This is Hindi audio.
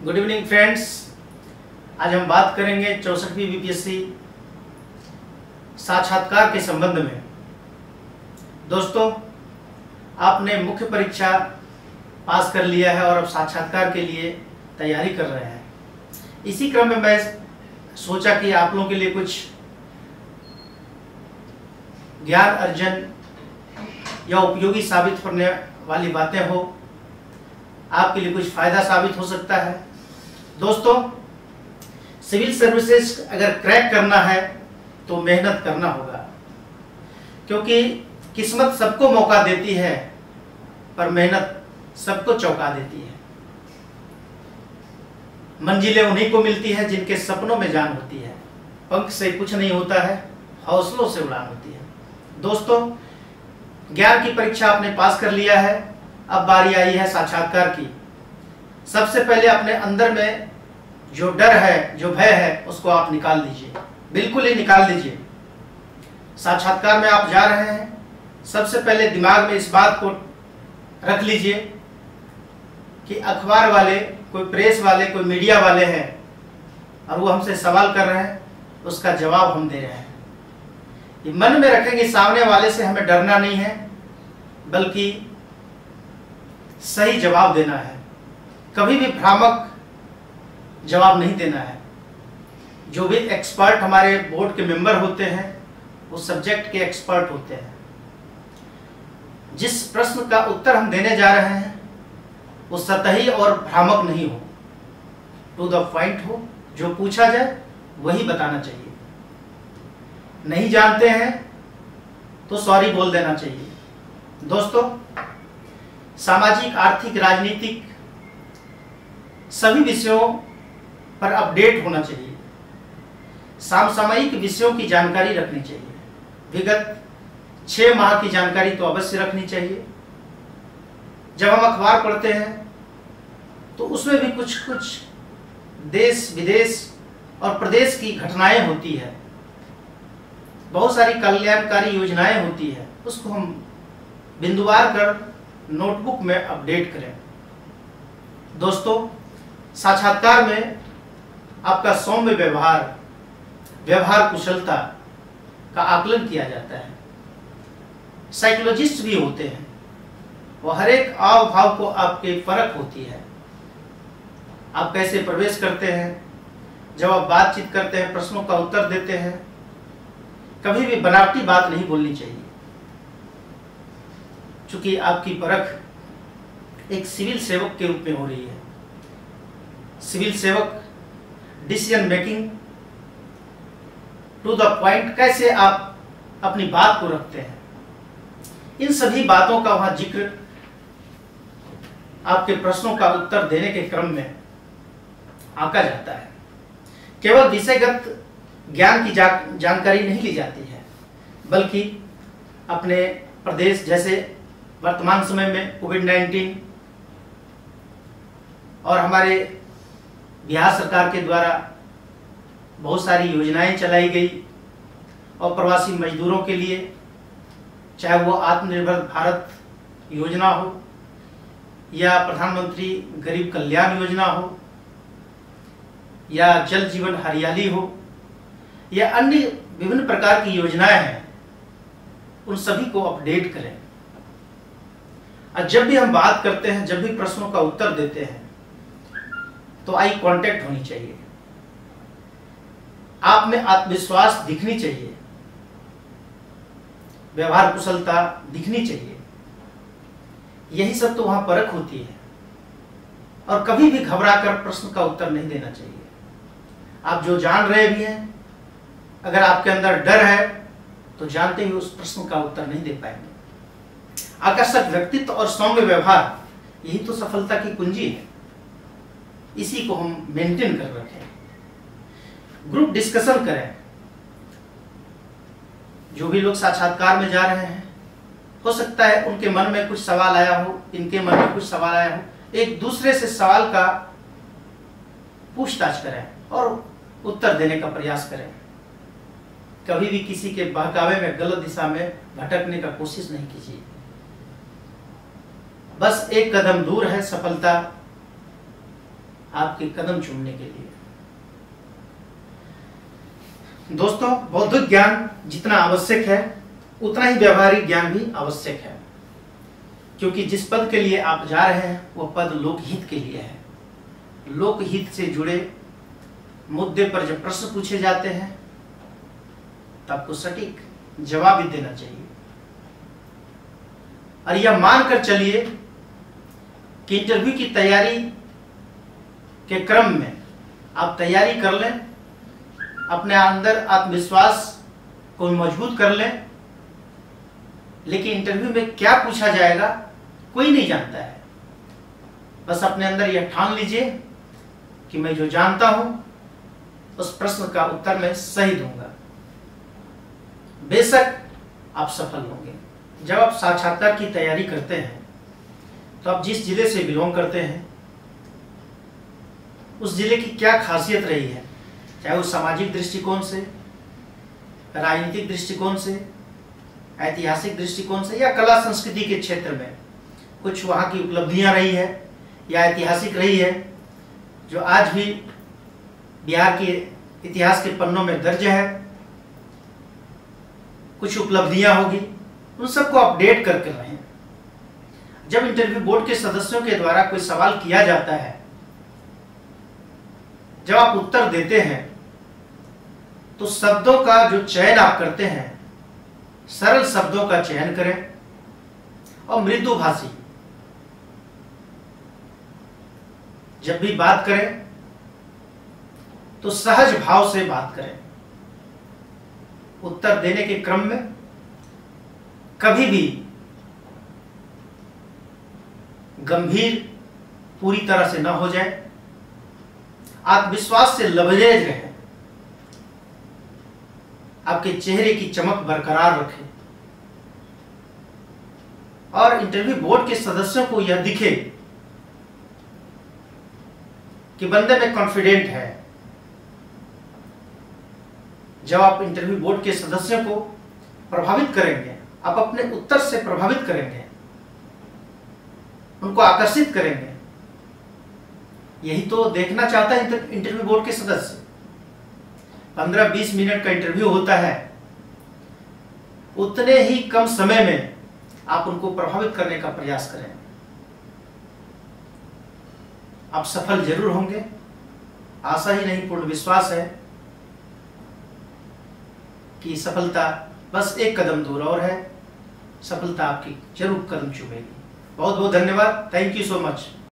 Good evening friends. आज हम बात करेंगे 64वीं बीपीएससी साक्षात्कार के संबंध में। दोस्तों, आपने मुख्य परीक्षा पास कर लिया है और अब साक्षात्कार के लिए तैयारी कर रहे हैं। इसी क्रम में मैं सोचा कि आप लोगों के लिए कुछ ज्ञान अर्जन या उपयोगी साबित होने वाली बातें हो, आपके लिए कुछ फायदा साबित हो सकता है। दोस्तों, सिविल सर्विसेज अगर क्रैक करना है तो मेहनत करना होगा, क्योंकि किस्मत सबको मौका देती है पर मेहनत सबको चौंका देती है। मंजिलें उन्हीं को मिलती है जिनके सपनों में जान होती है। पंख से कुछ नहीं होता है, हौसलों से उड़ान होती है। दोस्तों, ज्ञान की परीक्षा आपने पास कर लिया है, अब बारी आई है साक्षात्कार की। सबसे पहले अपने अंदर में जो डर है, जो भय है, उसको आप निकाल दीजिए, बिल्कुल ही निकाल दीजिए। साक्षात्कार में आप जा रहे हैं, सबसे पहले दिमाग में इस बात को रख लीजिए कि अखबार वाले, कोई प्रेस वाले, कोई मीडिया वाले हैं और वो हमसे सवाल कर रहे हैं, उसका जवाब हम दे रहे हैं। ये मन में रखेंगे, सामने वाले से हमें डरना नहीं है, बल्कि सही जवाब देना है। कभी भी भ्रामक जवाब नहीं देना है। जो भी एक्सपर्ट हमारे बोर्ड के मेंबर होते हैं, वो सब्जेक्ट के एक्सपर्ट होते हैं। जिस प्रश्न का उत्तर हम देने जा रहे हैं वो सतही और भ्रामक नहीं हो, टू द पॉइंट हो। जो पूछा जाए वही बताना चाहिए। नहीं जानते हैं तो सॉरी बोल देना चाहिए। दोस्तों, सामाजिक, आर्थिक, राजनीतिक सभी विषयों पर अपडेट होना चाहिए। समसामयिक विषयों की जानकारी रखनी चाहिए। विगत 6 माह की जानकारी तो अवश्य रखनी चाहिए। जब हम अखबार पढ़ते हैं तो उसमें भी कुछ कुछ देश विदेश और प्रदेश की घटनाएं होती है, बहुत सारी कल्याणकारी योजनाएं होती है, उसको हम बिंदुवार कर नोटबुक में अपडेट करें। दोस्तों, साक्षात्कार में आपका सौम्य व्यवहार कुशलता का आकलन किया जाता है। साइकोलॉजिस्ट भी होते हैं, वो हर एक हाव भाव को आपके परख होती है। आप कैसे प्रवेश करते हैं, जब आप बातचीत करते हैं, प्रश्नों का उत्तर देते हैं, कभी भी बनावटी बात नहीं बोलनी चाहिए। चूंकि आपकी परख एक सिविल सेवक के रूप में हो रही है। सिविल सेवक decision making, to the point, कैसे आप अपनी बात को रखते हैं, इन सभी बातों का वहां जिक्र आपके प्रश्नों का उत्तर देने के क्रम में आंका जाता है। केवल विषयगत ज्ञान की जानकारी नहीं ली जाती है, बल्कि अपने प्रदेश, जैसे वर्तमान समय में कोविड-19 और हमारे बिहार सरकार के द्वारा बहुत सारी योजनाएं चलाई गई, और प्रवासी मजदूरों के लिए, चाहे वो आत्मनिर्भर भारत योजना हो या प्रधानमंत्री गरीब कल्याण योजना हो या जल जीवन हरियाली हो या अन्य विभिन्न प्रकार की योजनाएं हैं, उन सभी को अपडेट करें। और जब भी हम बात करते हैं, जब भी प्रश्नों का उत्तर देते हैं, तो आई कांटेक्ट होनी चाहिए, आप में आत्मविश्वास दिखनी चाहिए, व्यवहार कुशलता दिखनी चाहिए। यही सब तो वहां परख होती है। और कभी भी घबराकर प्रश्न का उत्तर नहीं देना चाहिए। आप जो जान रहे भी हैं, अगर आपके अंदर डर है तो जानते ही उस प्रश्न का उत्तर नहीं दे पाएंगे। आकर्षक व्यक्तित्व और सौम्य व्यवहार, यही तो सफलता की कुंजी है। इसी को हम मेंटेन कर रखें। ग्रुप डिस्कशन करें। जो भी लोग साक्षात्कार में जा रहे हैं, हो सकता है उनके मन में कुछ सवाल आया हो, इनके मन में कुछ सवाल आया हो, एक दूसरे से सवाल का पूछताछ करें और उत्तर देने का प्रयास करें। कभी भी किसी के बहकावे में, गलत दिशा में भटकने का कोशिश नहीं कीजिए। बस एक कदम दूर है सफलता आपके कदम चूमने के लिए। दोस्तों, बौद्धिक ज्ञान जितना आवश्यक है उतना ही व्यवहारिक ज्ञान भी आवश्यक है, क्योंकि जिस पद के लिए आप जा रहे हैं वह पद लोकहित के लिए है। लोकहित से जुड़े मुद्दे पर जब प्रश्न पूछे जाते हैं तो आपको सटीक जवाब भी देना चाहिए। और यह मानकर चलिए कि इंटरव्यू की तैयारी के क्रम में आप तैयारी कर लें, अपने अंदर आत्मविश्वास को मजबूत कर लें, लेकिन इंटरव्यू में क्या पूछा जाएगा कोई नहीं जानता है। बस अपने अंदर यह ठान लीजिए कि मैं जो जानता हूं उस प्रश्न का उत्तर मैं सही दूंगा। बेशक आप सफल होंगे। जब आप साक्षात्कार की तैयारी करते हैं तो आप जिस जिले से बिलोंग करते हैं उस जिले की क्या खासियत रही है, चाहे वो सामाजिक दृष्टिकोण से, राजनीतिक दृष्टिकोण से, ऐतिहासिक दृष्टिकोण से या कला संस्कृति के क्षेत्र में कुछ वहाँ की उपलब्धियाँ रही है या ऐतिहासिक रही है जो आज भी बिहार के इतिहास के पन्नों में दर्ज है, कुछ उपलब्धियाँ होगी, उन सबको अपडेट करके रहें। जब इंटरव्यू बोर्ड के सदस्यों के द्वारा कोई सवाल किया जाता है, जब आप उत्तर देते हैं तो शब्दों का जो चयन आप करते हैं, सरल शब्दों का चयन करें और मृदुभाषी जब भी बात करें तो सहज भाव से बात करें। उत्तर देने के क्रम में कभी भी गंभीर पूरी तरह से न हो जाए, आत्मविश्वास से लबरेज रहें, आपके चेहरे की चमक बरकरार रखें और इंटरव्यू बोर्ड के सदस्यों को यह दिखे कि बंदे में कॉन्फिडेंट है। जब आप इंटरव्यू बोर्ड के सदस्यों को प्रभावित करेंगे, आप अपने उत्तर से प्रभावित करेंगे, उनको आकर्षित करेंगे, यही तो देखना चाहता है इंटरव्यू बोर्ड के सदस्य। 15-20 मिनट का इंटरव्यू होता है, उतने ही कम समय में आप उनको प्रभावित करने का प्रयास करें। आप सफल जरूर होंगे, आशा ही नहीं पूर्ण विश्वास है कि सफलता बस एक कदम दूर और है। सफलता आपकी जरूर कदम चूमेगी। बहुत बहुत धन्यवाद। Thank you so much.